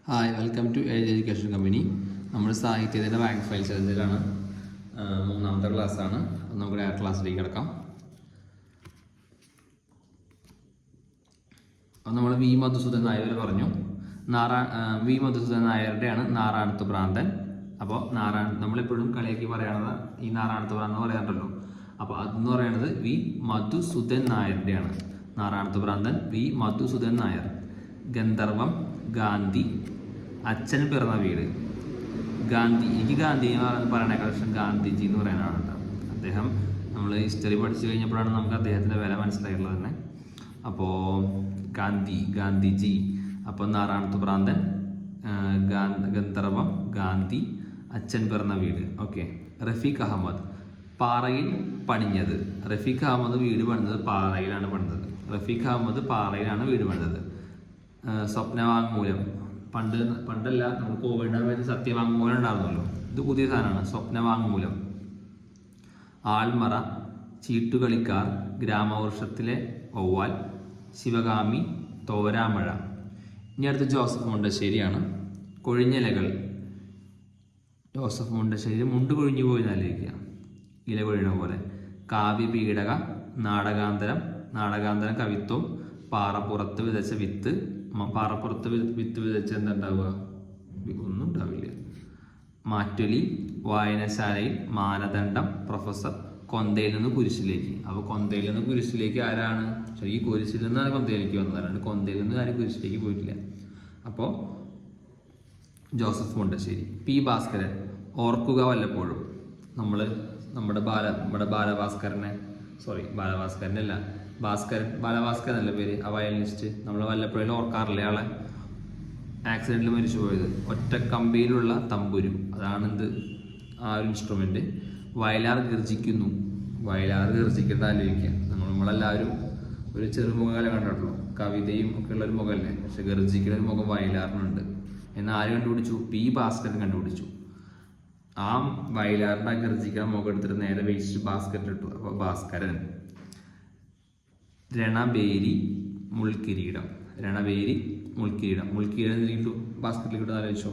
Hi, welcome to age education company. നമ്മൾ സാഹിത്യത്തിൻ്റെ rank file ചലഞ്ചിലാണ്. മൂന്നാമത്തെ ക്ലാസ്സാണ്. നമുക്ക് ഡയറക്റ്റ് ക്ലാസ്സിലേക്ക് കിടക്കാം. അപ്പോൾ നമ്മൾ വി മധുസൂദൻ നായർ പറഞ്ഞു. വി മധുസൂദൻ നായരുടെയാണ് നാറാണത്ത് ഭ്രാന്തൻ. അപ്പോൾ നമ്മളെപ്പോഴും കളിയാക്കി പറയണത് ഈ നാറാണത്ത് ഭ്രാന്തൻ എന്ന് പറയാറുണ്ടല്ലോ. അപ്പോൾ അതെന്ന് പറയുന്നത് വി മധുസൂദൻ നായരുടെയാണ്. നാറാണത്ത് ഭ്രാന്തൻ വി മധുസൂദൻ നായർ. ഗന്ധർവം, ഗാന്ധി, അച്ഛൻ പിറന്ന വീട്. ഗാന്ധി, എനിക്ക് ഗാന്ധി എന്ന് പറയണേക്കാൾ ഇഷ്ടം ഗാന്ധിജി എന്ന് പറയാനാണ് കേട്ടോ. അദ്ദേഹം നമ്മൾ ഹിസ്റ്ററി പഠിച്ചു കഴിഞ്ഞപ്പോഴാണ് നമുക്ക് അദ്ദേഹത്തിൻ്റെ വില മനസ്സിലായിട്ടുള്ളത് തന്നെ. അപ്പോൾ ഗാന്ധിജി. അപ്പോൾ നാറാണത്ത് ഭ്രാന്തൻ, ഗന്ധർവം, ഗാന്ധി, അച്ഛൻ പിറന്ന വീട്. ഓക്കെ. റഫീഖ് അഹമ്മദ്, പാറയിൽ പണിഞ്ഞത്. റഫീഖ് അഹമ്മദ് വീട് പണിതത് പാറയിലാണ് പണിതത്. റഫീഖ് അഹമ്മദ് പാറയിലാണ് വീട് പണിതത്. സ്വപ്നവാങ്മൂലം, പണ്ടല്ല നമ്മൾ കോവിഡിൻ്റെ സമയത്ത് സത്യവാങ്മൂലം ഉണ്ടായിരുന്നല്ലോ. ഇത് പുതിയ സാധനമാണ്, സ്വപ്നവാങ്മൂലം. ആൾമറ, ചീട്ടുകളിക്കാർ, ഗ്രാമവൃക്ഷത്തിലെ വവ്വാൽ, ശിവകാമി, തോരാമഴ. ഇനി അടുത്ത് ജോസഫ് മുണ്ടശ്ശേരിയാണ്. കൊഴിഞ്ഞിലകൾ. ജോസഫ് മുണ്ടശ്ശേരി മുണ്ട് കൊഴിഞ്ഞു പോയി എന്നാലോചിക്കുക, ഇല കൊഴിയണ പോലെ. കാവ്യപീഡക, നാടകാന്തരം കവിത്വം. പാറപ്പുറത്ത് വിതച്ച വിത്ത്. പാറപ്പുറത്ത് വിത്ത് വിതച്ച എന്തുണ്ടാവുക? ഒന്നും ഉണ്ടാവില്ല. മാറ്റൊലി, വായനശാലയിൽ, മാനദണ്ഡം, പ്രൊഫസർ. കൊന്തയിൽ നിന്ന് കുരിശിലേക്ക്. അപ്പോൾ കൊന്തയിൽ നിന്ന് കുരിശിലേക്ക് ആരാണ്? ഈ കുരിശിൽ നിന്നാണ് കൊന്തയിലേക്ക് വന്നത്, അല്ലാണ്ട് കൊന്തയിൽ നിന്ന് ആരും കുരിശിലേക്ക് പോയിട്ടില്ല. അപ്പോൾ ജോസഫ് മുണ്ടശ്ശേരി. പി ഭാസ്കരൻ, ഓർക്കുക വല്ലപ്പോഴും. നമ്മുടെ ബാലഭാസ്കരനല്ല, ബാലഭാസ്കരനല്ല പേര്, ആ വയലിനിസ്റ്റ്. നമ്മൾ വല്ലപ്പോഴും ഓർക്കാറില്ല ആളെ. ആക്സിഡന്റിൽ മരിച്ചു പോയത്. ഒറ്റക്കമ്പിയിലുള്ള തമ്പുരു, അതാണ് ആ ഒരു ഇൻസ്ട്രുമെന്റ്. വയലാർ ഗർജിക്കുന്നു. വയലാർ ഗർജിക്കേണ്ട ആലോചിക്കുക. നമ്മളെല്ലാവരും ഒരു ചെറുമുഖം കണ്ടിട്ടുള്ളൂ, കവിതയും ഒക്കെ ഉള്ള ഒരു മുഖമല്ലേ. പക്ഷെ ഗർജിക്കുന്ന ഒരു മുഖം വയലാറിനുണ്ട്. എന്നാൽ ആര് കണ്ടുപിടിച്ചു? പി ഭാസ്കരൻ കണ്ടുപിടിച്ചു. ആ വയലാറിന്റെ ഗർജിക്കുന്ന മുഖം എടുത്തിട്ട് നേരെ വേസ്റ്റ് ബാസ്കറ്റ് ഇട്ടു. അപ്പോൾ ഭാസ്കരൻ. രണബേരി, മുൾക്കിരീടം. മുൾക്കിരീടം കിട്ടു ബാസ്കറ്റിൽ കിട്ടും, ആലോചിച്ചോ.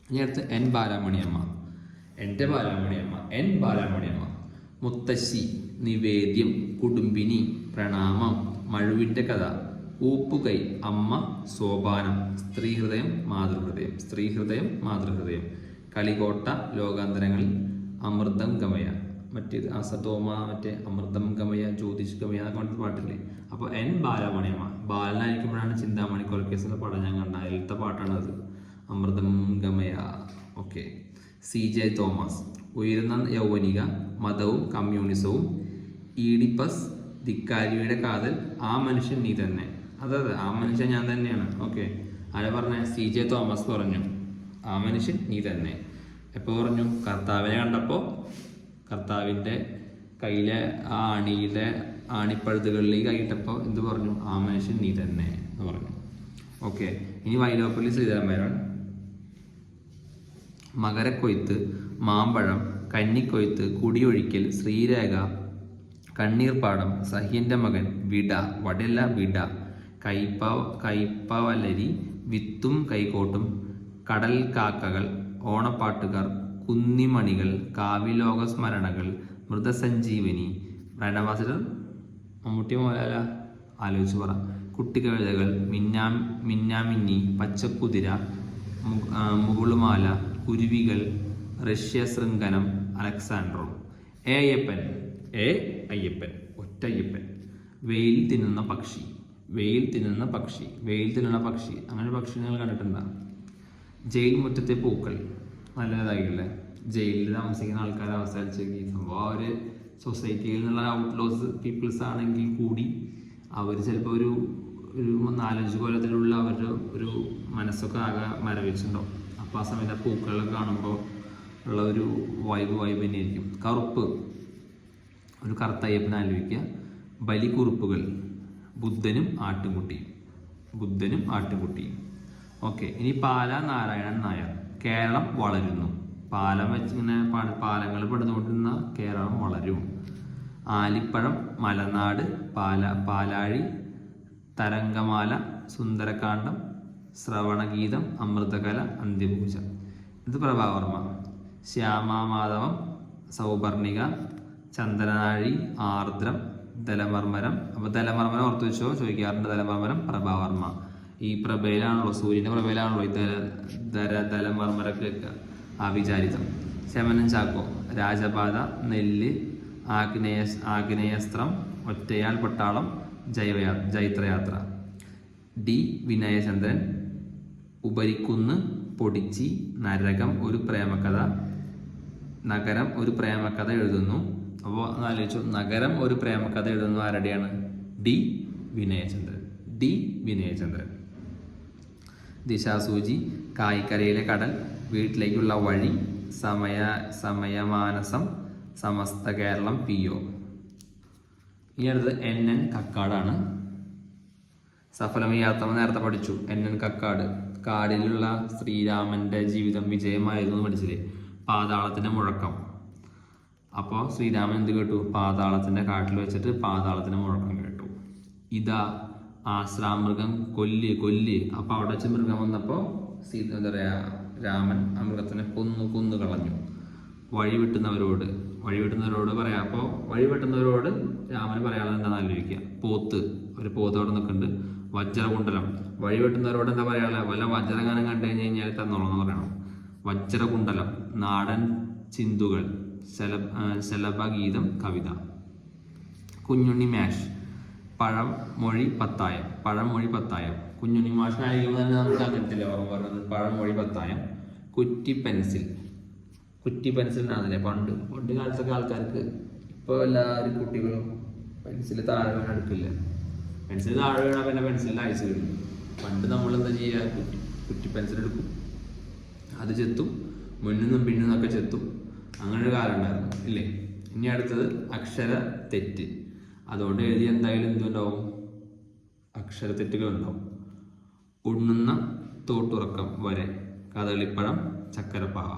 ഇനി അടുത്ത് എൻ ബാലാമണിയമ്മ. എൻ ബാലാമണിയമ്മ. മുത്തശ്ശി, നിവേദ്യം, കുടുംബിനി, പ്രണാമം, മഴുവിൻ്റെ കഥ, ഊപ്പുകൈ, അമ്മ, സോപാനം, സ്ത്രീഹൃദയം, മാതൃഹൃദയം. കളികോട്ട, ലോകാന്തരങ്ങളിൽ, അമൃതം ഗമയ. മറ്റേത് അസതോമ, അമൃതം ഗമയ, ജ്യോതിഷ് ഗമയ എന്നൊക്കെ പറഞ്ഞിട്ട് പാട്ടില്ലേ. അപ്പോൾ എൻ ബാലമണിയമ്മ. ബാലനായിരിക്കുമ്പോഴാണ് ചിന്താമണി കൊലക്കേസിലെ പടം ഞാൻ കണ്ട അതിലത്തെ പാട്ടാണത്, അമൃതം ഗമയ. ഓക്കെ. സി ജെ തോമസ്, ഉയരുന്ന യൗവനിക, മതവും കമ്മ്യൂണിസവും. ഈഡിപ്പസ്, ധിക്കാരിയുടെ കാതൽ, ആ മനുഷ്യൻ നീ തന്നെ. അതെ, ആ മനുഷ്യൻ ഞാൻ തന്നെയാണ്. ഓക്കെ. ആരെ പറഞ്ഞ? സി ജെ തോമസ് പറഞ്ഞു, ആ മനുഷ്യൻ നീ തന്നെ. എപ്പോൾ പറഞ്ഞു? കർത്താവിനെ കണ്ടപ്പോൾ കർത്താവിൻ്റെ കയ്യിലെ ആ ആണിപ്പഴുതുകളിലേക്ക് കൈയിട്ടപ്പോൾ എന്ത് പറഞ്ഞു? ആ മനുഷ്യൻ നീ തന്നെ എന്ന് പറഞ്ഞു. ഓക്കെ. ഇനി വൈലോപ്പള്ളി ശ്രീധരൻ. മകരക്കൊയ്ത്ത്, മാമ്പഴം, കന്നിക്കൊയ്ത്ത്, കുടിയൊഴിക്കൽ, ശ്രീരേഖ, കണ്ണീർപ്പാടം, സഹ്യന്റെ മകൻ, വിട, കയ്പവലരി, വിത്തും കൈക്കോട്ടും, കടൽ കാക്കകൾ, ഓണപ്പാട്ടുകാർ, കുന്നിമണികൾ, കാവ്യലോക സ്മരണകൾ, മൃതസഞ്ജീവനി. ബ്രാൻഡാംബാസിഡർ മമ്മൂട്ടി മോഹൻലാല, ആലോചിച്ച് പറ. കുട്ടിക്കവിതകൾ, മിന്നാമിന്നി, പച്ചക്കുതിര, മുകുളുമാല, കുരുവികൾ, റഷ്യ ശൃംഖനം, അലക്സാൻഡ്രോ. അയ്യപ്പൻ, ഒറ്റയ്യപ്പൻ. വെയിൽ തിന്നുന്ന പക്ഷി. അങ്ങനെ പക്ഷി നിങ്ങൾ കണ്ടിട്ടുണ്ടോ? ജയിൽ മുറ്റത്തെ പൂക്കൾ, നല്ലതായില്ലേ. ജയിലിൽ താമസിക്കുന്ന ആൾക്കാരെ അവസാനിച്ചേക്ക് സംഭവം ഒരു സൊസൈറ്റിയിൽ നിന്നുള്ള ഔട്ട്ലോസ് പീപ്പിൾസ് ആണെങ്കിൽ കൂടി അവർ ചിലപ്പോൾ ഒരു 4-5 കൊല്ലത്തിലുള്ള അവരുടെ ഒരു മനസ്സൊക്കെ ആകെ മരവിച്ചിട്ടുണ്ടാവും. അപ്പോൾ ആ സമയത്ത് പൂക്കളൊക്കെ കാണുമ്പോൾ ഉള്ള ഒരു വൈബ് തന്നെയായിരിക്കും. കറുപ്പ്, ഒരു കറുത്ത അയ്യപ്പനെ ആലോചിക്കുക. ബലിക്കുറുപ്പുകൾ, ബുദ്ധനും ആട്ടിൻകുട്ടിയും. ഓക്കെ. ഇനി പാല നാരായണൻ നായർ. കേരളം വളരുന്നു. പാലം വെച്ചിങ്ങനെ പാലങ്ങൾ പണിതുകൊണ്ടിരുന്ന കേരളം വളരും. ആലിപ്പഴം, മലനാട്, പാലാഴി, തരംഗമാല, സുന്ദരകാന്ഡം, ശ്രവണഗീതം, അമൃതകല, അന്ത്യപൂജ. ഇത് പ്രഭാവർമ്മ. ശ്യാമാമാധവം, സൗപർണിക, ചന്ദനാഴി, ആർദ്രം, ദലമർമരം. അപ്പോൾ ദലമർമരം ഓർത്ത് വെച്ചോ, ചോദിക്കാറുണ്ട്. ദലമർമരം പ്രഭാവർമ്മ. ഈ പ്രഭയിലാണല്ലോ, സൂര്യൻ്റെ പ്രഭയിലാണല്ലോ ഈ ദലമർമരൊക്കെ വെക്കുക. ആഭിചാരിതം. ശമനം ചാക്കോ, രാജപാത, നെല്ല്, ആഗ്നേയസ്ത്രം, ഒറ്റയാൾ പട്ടാളം, ജൈത്രയാത്ര. ഡി വിനയചന്ദ്രൻ, ഉപരിക്കുന്ന്, പൊടിച്ചി, നരകം ഒരു പ്രേമകഥ, നഗരം ഒരു പ്രേമകഥ എഴുതുന്നു. അപ്പോൾ ആലോചിച്ചു, നഗരം ഒരു പ്രേമകഥ എഴുതുന്നു ആരുടെയാണ്? ഡി വിനയചന്ദ്രൻ. ഡി വിനയചന്ദ്രൻ. ദിശാസൂചി, കായ്ക്കരയിലെ കടൽ, വീട്ടിലേക്കുള്ള വഴി, സമയമാനസം, സമസ്ത കേരളം, PO. ഇനി അടുത്തത് NN കക്കാടാണ്. സഫലമയ്യാത്തമ നേരത്തെ പഠിച്ചു. NN കക്കാട്. കാടിലുള്ള ശ്രീരാമന്റെ ജീവിതം വിജയമായിരുന്നു പഠിച്ചില്ലേ? പാതാളത്തിന്റെ മുഴക്കം. അപ്പോൾ ശ്രീരാമൻ എന്ത് കേട്ടു? പാതാളത്തിന്റെ കാട്ടിൽ വെച്ചിട്ട് പാതാളത്തിന്റെ മുഴക്കം കേട്ടു. ഇതാ ആശ്രാമൃഗം, കൊല്ല്. അപ്പോൾ അവിടെ വെച്ച് മൃഗം വന്നപ്പോൾ എന്താ പറയുക, രാമൻ ആ മൃഗത്തിനെ കൊന്നു കളഞ്ഞു. വഴി വെട്ടുന്നവരോട് പറയാം. അപ്പോൾ വഴി വെട്ടുന്നവരോട് രാമന് പറയാനുള്ളത് എന്താണെന്ന് ആലോചിക്കുക. ഒരു പോത്ത് അവിടെ നിൽക്കുന്നുണ്ട്. വജ്രകുണ്ടലം. വഴി വെട്ടുന്നവരോട് എന്താ പറയാനുള്ളത്? വല്ല വജ്രഗാനം കണ്ടു കഴിഞ്ഞാൽ തന്നോളൂ എന്ന് പറയണം. വജ്രകുണ്ടലം, നാടൻ ചിന്തുകൾ, ശലഭഗീതം, കവിത. കുഞ്ഞുണ്ണി മാഷ്, പഴമൊഴി പത്തായം. കുഞ്ഞുണ്ണി മാഷിനായിരിക്കുമ്പോൾ തന്നെ നമുക്ക് അങ്ങനത്തില്ല ഓർമ്മ പറഞ്ഞത്. പഴമൊഴി പത്തായം. കുറ്റി പെൻസിലിനാണല്ലേ പണ്ട് കാലത്തൊക്കെ ആൾക്കാർക്ക്. ഇപ്പോൾ എല്ലാവരും കുട്ടികളും പെൻസിൽ താഴെ വീണ എടുക്കില്ല. പെൻസിൽ താഴെ വീണാൽ പിന്നെ പെൻസിലിൻ്റെ ഐസ് കിട്ടും. പണ്ട് നമ്മളെന്താ ചെയ്യുക? കുറ്റി പെൻസിൽ എടുക്കും, അത് ചെത്തും, മുന്നിന്നും പിന്നിന്നൊക്കെ ചെത്തും. അങ്ങനെ ഒരു കാലം ഉണ്ടായിരുന്നു ഇല്ലേ? ഇനി അടുത്തത് അക്ഷര തെറ്റ്. അതുകൊണ്ട് എഴുതി എന്തായാലും എന്തുണ്ടാവും? അക്ഷരത്തെറ്റുകൾ ഉണ്ടാവും. ഉണ്ണുന്ന തോട്ടുറക്കം വരെ, കദളിപ്പഴം, ചക്കരപ്പാവ.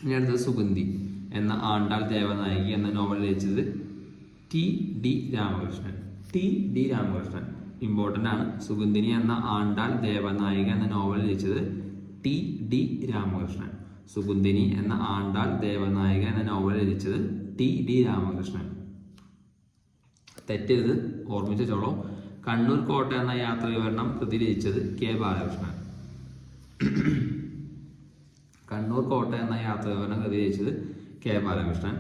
ഇനി അടുത്തത് സുഗന്ധി എന്ന ആണ്ടാൾ ദേവനായകി എന്ന നോവൽ രചിച്ചത് TD രാമകൃഷ്ണൻ. ഇമ്പോർട്ടൻ്റ് ആണ്. സുഗന്ധിനി എന്ന ആണ്ടാൾ ദേവനായിക എന്ന നോവൽ രചിച്ചത് TD രാമകൃഷ്ണൻ. സുഗന്ധിനി എന്ന ആണ്ടാൾ ദേവനായിക എന്ന നോവൽ രചിച്ചത് TD രാമകൃഷ്ണൻ. തെറ്റരുത്, ഓർമ്മിച്ചോളൂ. കണ്ണൂർ കോട്ട എന്ന യാത്രാ വിവരണം കൃതി രചിച്ചത് K ബാലകൃഷ്ണൻ. കണ്ണൂർ കോട്ട എന്ന യാത്രാ വിവരണം കൃതി രചിച്ചത് K ബാലകൃഷ്ണൻ.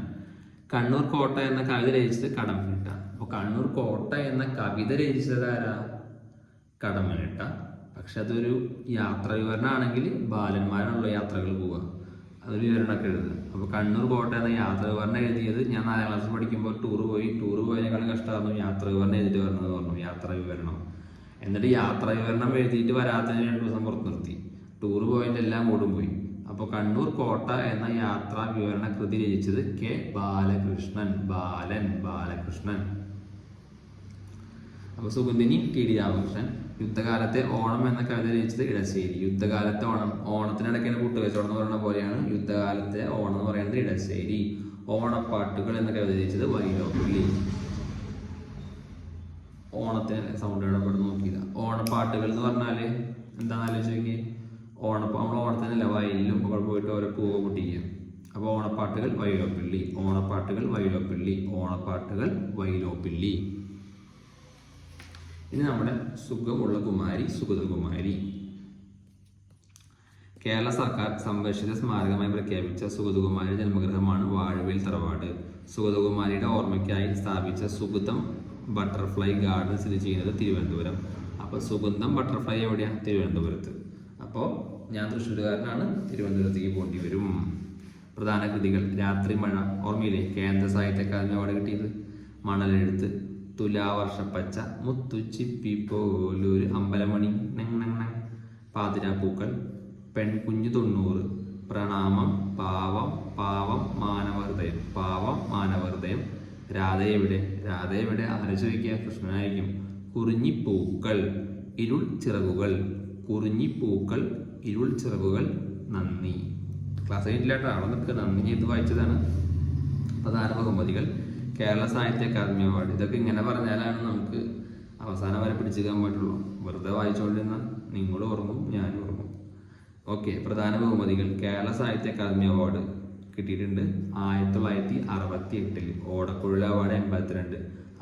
കണ്ണൂർ കോട്ട എന്ന കവിത രചിച്ചത് കടമ്മനിട്ട. അപ്പോൾ കണ്ണൂർ കോട്ട എന്ന കവിത രചിച്ചത് ആരാ? കടമ്മനിട്ട. പക്ഷെ അതൊരു യാത്രാ വിവരണമാണെങ്കിൽ ബാലന്മാരാണല്ലോ യാത്രകൾ പോവുക. അതൊരു വിവരണമൊക്കെ എഴുതുക. അപ്പോൾ കണ്ണൂർ കോട്ട എന്ന യാത്രാ വിവരണം എഴുതിയത് ഞാൻ 4ാം ക്ലാസ്സിൽ പഠിക്കുമ്പോൾ ടൂർ പോയതിനേക്കാളും കഷ്ടമായിരുന്നു യാത്രാ വിവരണം എഴുതിയിട്ട് വരണമെന്ന് പറഞ്ഞു. യാത്രാ വിവരണം. എന്നിട്ട് യാത്രാ വിവരണം എഴുതിയിട്ട് വരാത്തതിന് 2 ദിവസം പുറത്ത് നിർത്തി. ടൂർ പോയതിൻ്റെ എല്ലാം കൂടും പോയി. അപ്പോൾ കണ്ണൂർ കോട്ട എന്ന യാത്രാ വിവരണ കൃതി രചിച്ചത് K ബാലകൃഷ്ണൻ. ബാലകൃഷ്ണൻ. അപ്പോൾ സുഗന്ധിനി TD രാമകൃഷ്ണൻ. യുദ്ധകാലത്തെ ഓണം എന്ന കവിത രചിച്ചത് ഇടശ്ശേരി. യുദ്ധകാലത്തെ ഓണം, ഓണത്തിനിടയ്ക്കാണ് കൂട്ടുകച്ചവടം എന്ന് പറയുന്ന പോലെയാണ് യുദ്ധകാലത്തെ ഓണം എന്ന് പറയുന്നത് ഇടശ്ശേരി. ഓണപ്പാട്ടുകൾ എന്ന കവിത രചിച്ചത് വൈലോപ്പിള്ളി. ഓണത്തിന് സൗണ്ട് ഇടപെടുന്ന നോക്കിയില്ല. ഓണപ്പാട്ടുകൾ എന്ന് പറഞ്ഞാൽ എന്താണെന്ന് ആലോചിച്ച് നോക്കി. നമ്മൾ ഓണത്തിനല്ല വയലിലും അവിടെ പോയിട്ട് ഓരോ പൂവ് പൊട്ടിക്കുക. അപ്പോൾ ഓണപ്പാട്ടുകൾ വൈലോപ്പിള്ളി. ഇനി നമ്മുടെ സുഖമുള്ള കുമാരി, സുഗതകുമാരി. കേരള സർക്കാർ സംരക്ഷിത സ്മാരകമായി പ്രഖ്യാപിച്ച സുഗതകുമാരി ജന്മഗൃഹമാണ് വാഴവേൽ തറവാട്. സുഗതകുമാരിയുടെ ഓർമ്മയ്ക്കായി സ്ഥാപിച്ച സുഗതം ബട്ടർഫ്ലൈ ഗാർഡൻ സ്ഥിതി ചെയ്യുന്നത് തിരുവനന്തപുരം. അപ്പോൾ സുഗന്ധം ബട്ടർഫ്ലൈ എവിടെയാണ്? തിരുവനന്തപുരത്ത്. അപ്പോൾ ഞാൻ തൃശ്ശൂരുകാരനാണ്, തിരുവനന്തപുരത്തേക്ക് പോകേണ്ടി വരും. പ്രധാന കൃതികൾ: രാത്രി മഴ, ഓർമ്മയില്ലേ? കേന്ദ്ര സാഹിത്യ അക്കാദമി അവാർഡ് കിട്ടിയത്. മണലെഴുത്ത്, തുലാവർഷപ്പച്ച, മുത്തുച്ചിപ്പി പോലൊരു അമ്പലമണി, പാതിരാപ്പൂക്കൾ, പെൺകുഞ്ഞു 90, പ്രണാമം, പാവം മാനവഹൃദയം, രാധയെവിടെ ആരെ ചോദിക്കുക? കൃഷ്ണനായിരിക്കും. കുറിഞ്ഞിപ്പൂക്കൾ, ഇരുൾ ചിറകുകൾ, നന്ദി. ക്ലാസ് 8 അവിടെ നിൽക്കുക. നന്ദി ചെയ്ത് വായിച്ചതാണ്. പ്രധാന ബഹുമതികൾ: കേരള സാഹിത്യ അക്കാദമി അവാർഡ്. ഇതൊക്കെ ഇങ്ങനെ പറഞ്ഞാലാണ് നമുക്ക് അവസാനം വരെ പിടിച്ചെടുക്കാൻ പറ്റുള്ളൂ. വെറുതെ വായിച്ചുകൊണ്ടിരുന്ന നിങ്ങൾ ഓർമ്മ ഞാനും ഓർമ്മ. ഓക്കെ, പ്രധാന ബഹുമതികൾ. കേരള സാഹിത്യ അക്കാദമി അവാർഡ് കിട്ടിയിട്ടുണ്ട് 1968. ഓടക്കുഴൽ അവാർഡ് 82.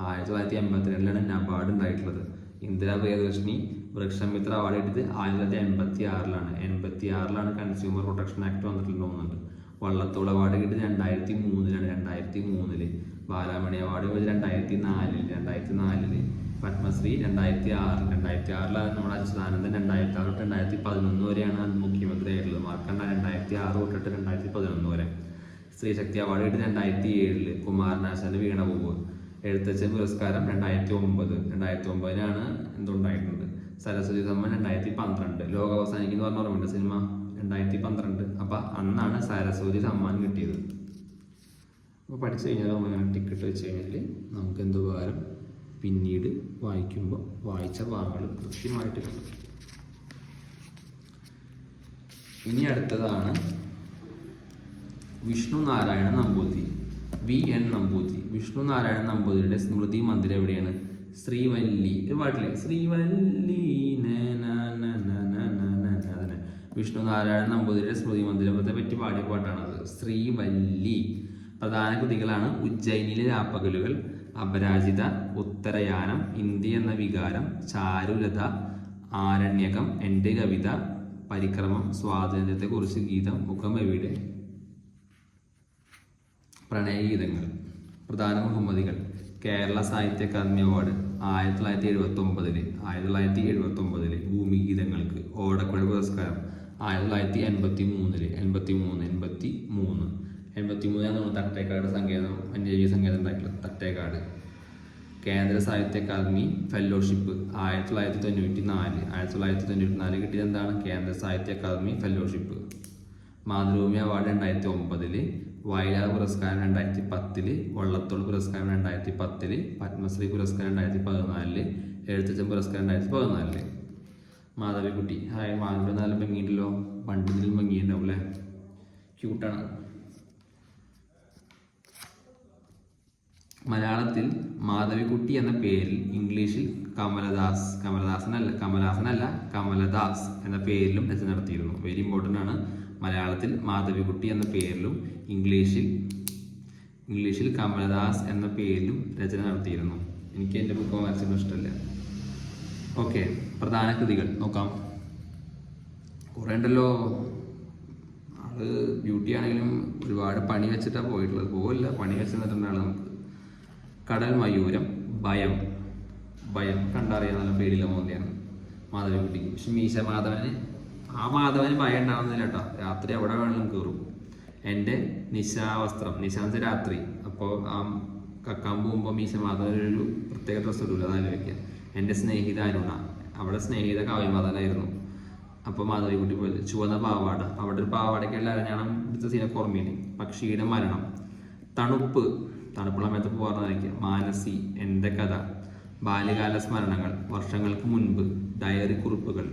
1982 നബാർഡ് ഉണ്ടായിട്ടുള്ളത്. ഇന്ദിരാ പ്രിയദർശിനി വൃക്ഷമിത്ര അവാർഡ് കിട്ടിയത് 1986. 86 കൺസ്യൂമർ പ്രൊട്ടക്ഷൻ ആക്ട് വന്നിട്ടുണ്ടെന്ന് തോന്നുന്നുണ്ട്. വള്ളത്തോൾ അവാർഡ് കിട്ടിയത് 2003. ബാലാമണി അവാർഡ് 2004. പത്മശ്രീ 2006. 2006 നമ്മുടെ അച്യുതാനന്ദൻ 2006 തൊട്ട് 2011 വരെയാണ് മുഖ്യമന്ത്രി ആയിട്ടുള്ളത്. മാർക്കണ്ട 2006 തൊട്ടിട്ട് 2011 വരെ. സ്ത്രീശക്തി അവാർഡ് കിട്ടിയത് 2007. കുമാരനാശാന്റെ വീണപൂവ്. എഴുത്തച്ഛൻ പുരസ്കാരം 2009. എന്തുണ്ടായിട്ടുണ്ട്. സരസ്വതി സമ്മാൻ 2012. ലോകം അവസാനിക്കുന്ന പറഞ്ഞ ഓർമ്മയുണ്ട് സിനിമ 2012. അപ്പൊ അന്നാണ് സരസ്വതി സമ്മാൻ കിട്ടിയത്. അപ്പോൾ പഠിച്ചു കഴിഞ്ഞാൽ നമ്മളിങ്ങനെ ടിക്കറ്റ് വെച്ച് കഴിഞ്ഞാൽ നമുക്ക് എന്ത് ഉപകാരം, പിന്നീട് വായിക്കുമ്പോൾ വായിച്ച ഭാഗങ്ങൾ കൃത്യമായിട്ട് കിട്ടും. ഇനി അടുത്തതാണ് വിഷ്ണു നാരായണ നമ്പൂതിരി, VN നമ്പൂതിരി. വിഷ്ണു നാരായണ നമ്പൂതിരിയുടെ സ്മൃതി മന്ദിരം എവിടെയാണ്? ശ്രീവല്ലി. ഒരു പാട്ടില്ലേ, ശ്രീവല്ലി അതന്നെ. വിഷ്ണു നാരായണ നമ്പൂതിരിയുടെ സ്മൃതി മന്ദിരത്തെ പറ്റി പാടിയ പാട്ടാണത്, ശ്രീവല്ലി. പ്രധാന കൃതികളാണ് ഉജ്ജയിനിലെ രാപ്പകലുകൾ, അപരാജിത, ഉത്തരയാനം, ഇന്ത്യ എന്ന വികാരം, ചാരുലത, ആരണ്യകം, എൻ്റെ കവിത, പരിക്രമം, സ്വാതന്ത്ര്യത്തെക്കുറിച്ച് ഗീതം, മുഖം എവിടെ. പ്രണയഗീതങ്ങൾ. പ്രധാന ബഹുമതികൾ. കേരള സാഹിത്യ അക്കാദമി അവാർഡ് 1979. ഭൂമിഗീതങ്ങൾക്ക്. ഓടക്കുഴൽ പുരസ്കാരം 1983. 83 തട്ടേക്കാട് വന്യജീവി സങ്കേതം ഉണ്ടായിട്ടുള്ളത്, തട്ടേക്കാട്. കേന്ദ്ര സാഹിത്യ അക്കാദമി ഫെലോഷിപ്പ് 1994. 1994 കിട്ടിയത് എന്താണ്? കേന്ദ്ര സാഹിത്യ അക്കാദമി ഫെലോഷിപ്പ്. മാതൃഭൂമി അവാർഡ് 2009. വയലാർ പുരസ്കാരം 2010. വള്ളത്തോൾ പുരസ്കാരം 2010. പത്മശ്രീ പുരസ്കാരം 2014. എഴുത്തച്ഛൻ പുരസ്കാരം 2014. മാധവിക്കുട്ടി. മാധവി നല്ല ഭംഗിയുണ്ടല്ലോ, പണ്ടിതിൽ ഭംഗിയുണ്ടാവും അല്ലേ, ക്യൂട്ടാണ്. മലയാളത്തിൽ മാധവിക്കുട്ടി എന്ന പേരിൽ, ഇംഗ്ലീഷിൽ കമലദാസ് എന്ന പേരിലും രചന നടത്തിയിരുന്നു. വെരി ഇമ്പോർട്ടൻ്റ് ആണ്. മലയാളത്തിൽ മാധവിക്കുട്ടി എന്ന പേരിലും ഇംഗ്ലീഷിൽ കമലദാസ് എന്ന പേരിലും രചന നടത്തിയിരുന്നു. എനിക്ക് എൻ്റെ ബുക്ക് വായിച്ചൊന്നും ഇഷ്ടമല്ല. ഓക്കെ, പ്രധാന കൃതികൾ നോക്കാം. കുറേ ഉണ്ടല്ലോ. ആള് ബ്യൂട്ടി ആണെങ്കിലും ഒരുപാട് പണി വെച്ചിട്ടാണ് പോയിട്ടുള്ളത്. പോവില്ല, പണി വെച്ച് നിന്നിട്ടുണ്ടാണ് നമുക്ക്. കടൽ മയൂരം. ഭയം കണ്ടറിയാൻ നല്ല പേടിയില്ല മോന്തിയാണ് മാധവിക്കുട്ടിക്ക്. പക്ഷെ മീശ മാധവന് ഭയം ഉണ്ടാവുന്നില്ല കേട്ടോ. രാത്രി എവിടെ വേണമെങ്കിലും കയറും. എൻ്റെ നിശാവസ്ത്രം. നിശാന്ത് രാത്രി. അപ്പോൾ ആ കക്കാൻ പോകുമ്പോൾ മീശ മാധവനൊരു പ്രത്യേക ഡ്രസ്സ് ഇടില്ല, അതായത് വയ്ക്കുക. എൻ്റെ സ്നേഹിത അരുണ. അവിടെ സ്നേഹിത കാവ്യമാധവനായിരുന്നു. അപ്പോൾ മാധവിക്കുട്ടി പോയത്. ചുവന്ന പാവാട. അവിടെ ഒരു പാവാടയ്ക്കുള്ള അരഞ്ഞാണം എടുത്ത സീനൊക്കെ ഓർമ്മയില്ല. പക്ഷിയുടെ മരണം. തണുപ്പുള്ള സമയത്ത് പോകാറുണ്ടായിരിക്കുക. മാനസി. എൻ്റെ കഥ. ബാല്യകാല സ്മരണകൾ. വർഷങ്ങൾക്ക് മുൻപ്. ഡയറി കുറിപ്പുകൾ.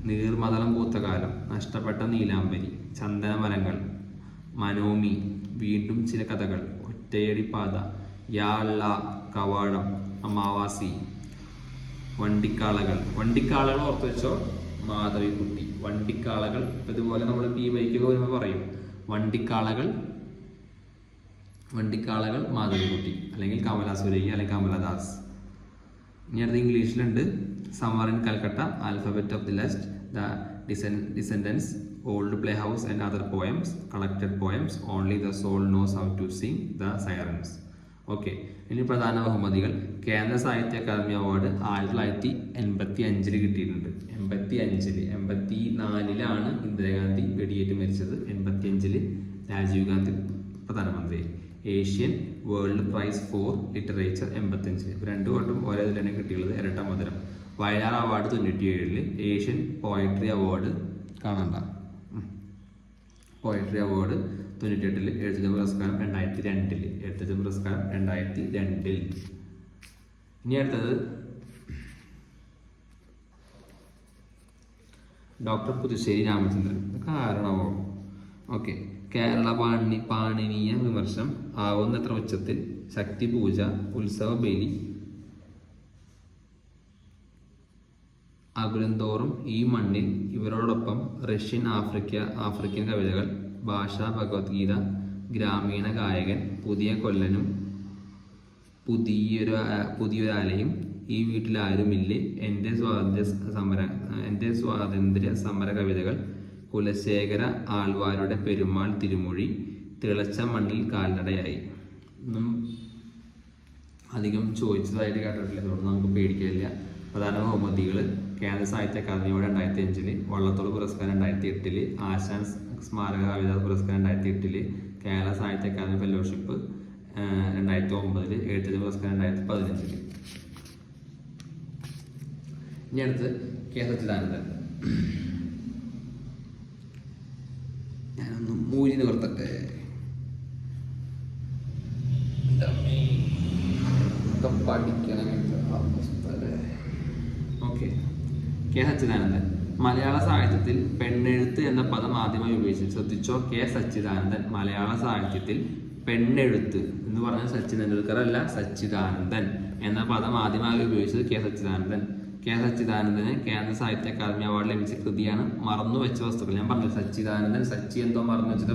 നീർമതളം പൂത്ത കാലം. നഷ്ടപ്പെട്ട നീലാംബരി. ചന്ദനമരങ്ങൾ. മനോമി. വീണ്ടും ചില കഥകൾ. ഒറ്റയടിപ്പാത. യാള്ള. കവാടം. അമാവാസി. വണ്ടിക്കാളകൾ ഓർത്ത് വെച്ചോ. മാധവിക്കുട്ടി. വണ്ടിക്കാളകൾ ഇതുപോലെ നമ്മൾ ബൈക്ക് വരുമ്പോൾ പറയും വണ്ടിക്കാളകൾ മാധവിക്കുട്ടി, അല്ലെങ്കിൽ കമലാസുരയ്യ, അല്ലെങ്കിൽ കമലദാസ്. ഇനി അടുത്ത് ഇംഗ്ലീഷിലുണ്ട്. Summer in Calcutta, alphabet of the lust, the descendants, old playhouse and other poems, collected poems, only the soul knows how to sing, the sirens. Okay, ഇനി പ്രധാന ബഹുമതികൾ. കേന്ദ്ര സാഹിത്യ അക്കാദമി അവാർഡ് 1985 കിട്ടിയിട്ടുണ്ട്. 84 ഇന്ദിരാഗാന്ധി വെടിയേറ്റ് മരിച്ചത്. 85 രാജീവ് ഗാന്ധി പ്രധാനമന്ത്രി. Asian world prize for literature 85. രണ്ടു വട്ടം ഒരേ ഇതിലാണ് കിട്ടിയുള്ളത്, ഇരട്ട മധുരം. Vayalar award 97. Asian poetry award കാണണ്ട. Poetry award 98. എഴുത്തച്ഛൻ പുരസ്കാരം 2002. എഴുത്തച്ഛൻ പുരസ്കാരം 2002. ഇനി അടുത്തത് ഡോക്ടർ പുതുശ്ശേരി രാമചന്ദ്രൻ. കാരണമോ? ഓക്കെ. കേരള പാണിനീയ വിമർശം. ആവുന്നത്ര ഉച്ചത്തിൽ. ശക്തി പൂജ. ഉത്സവ ബലി. അകുലം തോറും ഈ മണ്ണിൽ ഇവരോടൊപ്പം റഷ്യൻ ആഫ്രിക്കൻ കവിതകൾ, ഭാഷാ ഭഗവത്ഗീത, ഗ്രാമീണ ഗായകൻ, പുതിയ കൊല്ലനും പുതിയൊരാലയും, ഈ വീട്ടിൽ ആരുമില്ലേ, എൻ്റെ സ്വാതന്ത്ര്യ സമര കവിതകൾ, കുലശേഖര ആൾവാരുടെ പെരുമാൾ തിരുമൊഴി, തിളച്ച മണ്ണിൽ കാൽനടയായി. ഒന്നും അധികം ചോദിച്ചതായിട്ട് കേട്ടിട്ടില്ല, അതുകൊണ്ട് നമുക്ക് പേടിക്കില്ല. പ്രധാന ബഹുമതികൾ: കേന്ദ്ര സാഹിത്യ അക്കാദമിയുടെ 2005, വള്ളത്തോൾ പുരസ്കാരം 2008, ആശാൻ സ്മാരക കവിതാ പുരസ്കാരം 2008, കേരള സാഹിത്യ അക്കാദമി ഫെലോഷിപ്പ് 2009, എഴുത്തച്ഛൻ പുരസ്കാരം 2015. ഇനി അടുത്ത് കെ സച്ചിദാനന്ദൻ. ഞാനൊന്ന് മൂരി നിവർത്തട്ടെ. ഓക്കെ. കെ സച്ചിദാനന്ദൻ മലയാള സാഹിത്യത്തിൽ പെണ്ണെഴുത്ത് എന്ന പദം ആദ്യമായി ഉപയോഗിച്ചു. ശ്രദ്ധിച്ചോ, കെ സച്ചിദാനന്ദൻ മലയാള സാഹിത്യത്തിൽ പെണ്ണെഴുത്ത് എന്ന് പറഞ്ഞ സച്ചിൻ തെണ്ടുൽക്കർ അല്ല, സച്ചിദാനന്ദൻ എന്ന പദം ആദ്യമായി ഉപയോഗിച്ചത് കെ സച്ചിദാനന്ദൻ. കെ സച്ചിദാനന്ദന് കേന്ദ്ര സാഹിത്യ അക്കാദമി അവാർഡ് ലഭിച്ച കൃതിയാണ് മറന്നുവെച്ച വസ്തുക്കൾ. ഞാൻ പറഞ്ഞു സച്ചിദാനന്ദൻ എന്തോ മറന്നു വെച്ചത്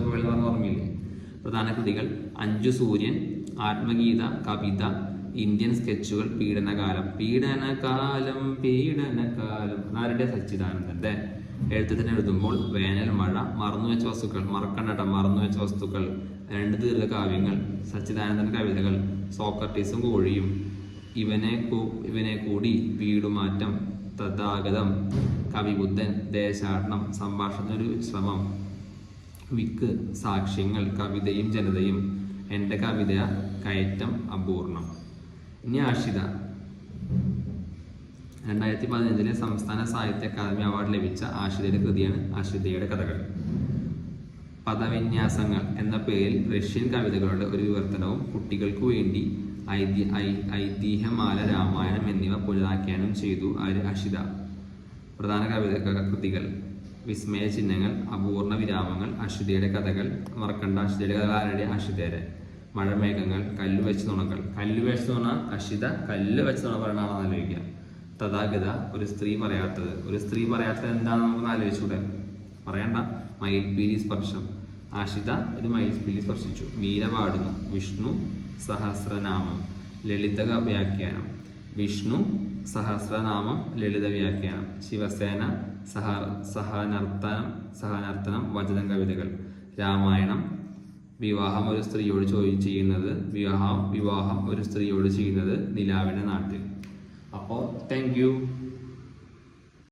ഓർമ്മയില്ലേ? പ്രധാന കൃതികൾ: അഞ്ചു സൂര്യൻ, ആത്മഗീത, കവിത, ഇന്ത്യൻ സ്കെച്ചുകൾ, പീഡനകാലം. ആരുടെ? സച്ചിദാനന്ദന്റെ. എഴുത്തച്ഛൻ എഴുതുമ്പോൾ, വേനൽ മഴ, മറന്നുവെച്ച വസ്തുക്കൾ, മറന്നുവെച്ച വസ്തുക്കൾ, 2 ദീർഘകാവ്യങ്ങൾ, സച്ചിദാനന്ദൻ കവിതകൾ, സോക്രട്ടീസും കോഴിയും, ഇവനെ കൂടി, വീടുമാറ്റം, തഥാഗതം, കവിബുദ്ധൻ, ദേശാടനം, സംഭാഷണത്തിനൊരു ശ്രമം, വിക്ക്, സാക്ഷ്യങ്ങൾ, കവിതയും ജനതയും, എൻ്റെ കവിത, കയറ്റം, അപൂർണം. ഇനി ആഷിത. 2015 സംസ്ഥാന സാഹിത്യ അക്കാദമി അവാർഡ് ലഭിച്ച ആഷിതയുടെ കൃതിയാണ് ആഷിതയുടെ കഥകൾ. പദവിന്യാസങ്ങൾ എന്ന പേരിൽ റഷ്യൻ കവിതകളുടെ ഒരു വിവർത്തനവും, കുട്ടികൾക്കു വേണ്ടി ഐതിഹ്യമാല, രാമായണം എന്നിവ പുനരാഖ്യാനം ചെയ്തു ആഷിത. പ്രധാന കൃതികൾ: വിസ്മയ ചിഹ്നങ്ങൾ, അപൂർണ വിരാമങ്ങൾ, അഷിതയുടെ കഥകൾ. മറക്കണ്ട, അഷിതയുടെ കഥകൾ ആരുടെ? ആഷിതയുടെ. മഴമേഘങ്ങൾ, കല്ലുവെച്ച നുണകൾ. കല്ലുവെച്ച നുണ അഷിത, കല്ല് വെച്ച നുണ പറയണമെന്ന് ആലോചിക്കുക. തഥാഗത, ഒരു സ്ത്രീ പറയാത്തത്. ഒരു സ്ത്രീ പറയാത്തത് എന്താണെന്ന് നമുക്ക് ആലോചിച്ചൂടെ? പറയണ്ട. മയിൽപീലി സ്പർശം. ആഷിത ഒരു മയിൽപീലി സ്പർശിച്ചു. മീര പാടുന്നു. വിഷ്ണു സഹസ്രനാമം, ലളിത വ്യാഖ്യാനം. വിഷ്ണു സഹസ്രനാമം, ലളിത വ്യാഖ്യാനം. ശിവസേന, സഹനർത്തനം, വചനം കവിതകൾ. രാമായണം, വിവാഹം ഒരു സ്ത്രീയോട് ചെയ്യുന്നത് നിലാവിൻ്റെ നാട്ടിൽ. അപ്പോൾ താങ്ക് യു.